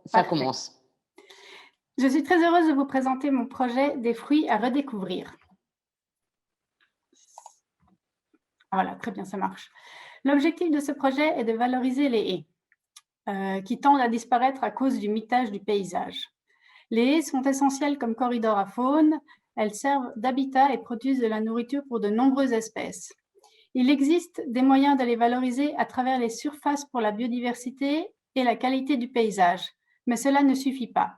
Ça Parfait. commence. Je suis très heureuse de vous présenter mon projet des fruits à redécouvrir. Voilà, très bien, ça marche. L'objectif de ce projet est de valoriser les haies, qui tendent à disparaître à cause du mitage du paysage. Les haies sont essentielles comme corridors à faune. Elles servent d'habitat et produisent de la nourriture pour de nombreuses espèces. Il existe des moyens de les valoriser à travers les surfaces pour la biodiversité et la qualité du paysage, mais cela ne suffit pas.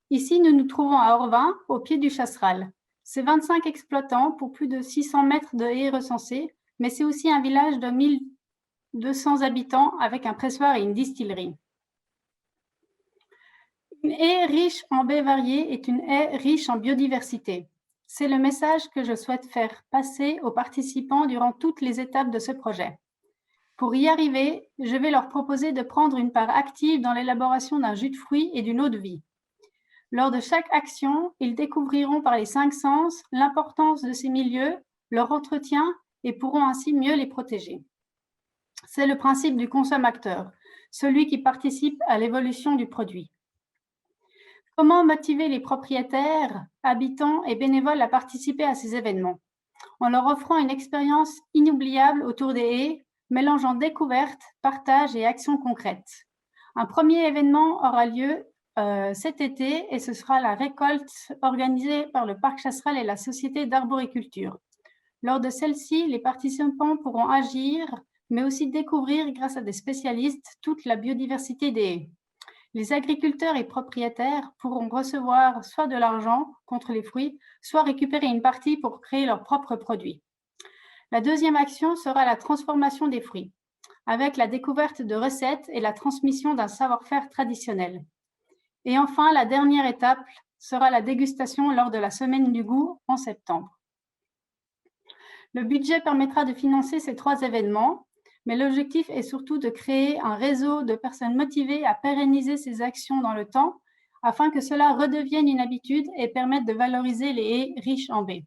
Ici, nous nous trouvons à Orvin, au pied du Chasseral. C'est 25 exploitants pour plus de 600 mètres de haies recensées, mais c'est aussi un village de 1200 habitants avec un pressoir et une distillerie. Une haie riche en baies variées est une haie riche en biodiversité. C'est le message que je souhaite faire passer aux participants durant toutes les étapes de ce projet. Pour y arriver, je vais leur proposer de prendre une part active dans l'élaboration d'un jus de fruits et d'une eau de vie. Lors de chaque action, ils découvriront par les 5 sens l'importance de ces milieux, leur entretien et pourront ainsi mieux les protéger. C'est le principe du consommateur, celui qui participe à l'évolution du produit. Comment motiver les propriétaires, habitants et bénévoles à participer à ces événements? En leur offrant une expérience inoubliable autour des haies, mélangeant découverte, partage et actions concrètes. Un premier événement aura lieu cet été et ce sera la récolte organisée par le Parc Chasseral et la Société d'arboriculture. Lors de celle-ci, les participants pourront agir, mais aussi découvrir, grâce à des spécialistes, toute la biodiversité des haies. Les agriculteurs et propriétaires pourront recevoir soit de l'argent contre les fruits, soit récupérer une partie pour créer leurs propres produits. La deuxième action sera la transformation des fruits, avec la découverte de recettes et la transmission d'un savoir-faire traditionnel. Et enfin, la dernière étape sera la dégustation lors de la Semaine du goût en septembre. Le budget permettra de financer ces 3 événements, mais l'objectif est surtout de créer un réseau de personnes motivées à pérenniser ces actions dans le temps, afin que cela redevienne une habitude et permette de valoriser les haies riches en baies.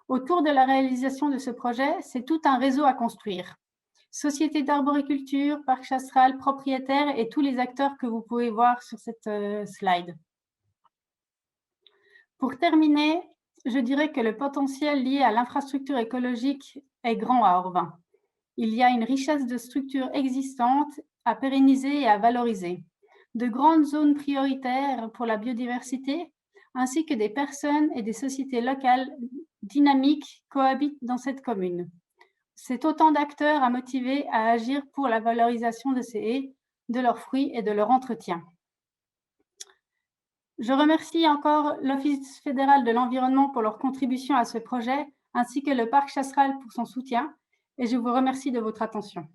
Autour de la réalisation de ce projet, c'est tout un réseau à construire. Société d'arboriculture, Parc Chasseral, propriétaires et tous les acteurs que vous pouvez voir sur cette slide. Pour terminer, je dirais que le potentiel lié à l'infrastructure écologique est grand à Orvin. Il y a une richesse de structures existantes à pérenniser et à valoriser, de grandes zones prioritaires pour la biodiversité, ainsi que des personnes et des sociétés locales dynamiques cohabitent dans cette commune. C'est autant d'acteurs à motiver à agir pour la valorisation de ces haies, de leurs fruits et de leur entretien. Je remercie encore l'Office fédéral de l'environnement pour leur contribution à ce projet, ainsi que le Parc Chasseral pour son soutien, et je vous remercie de votre attention.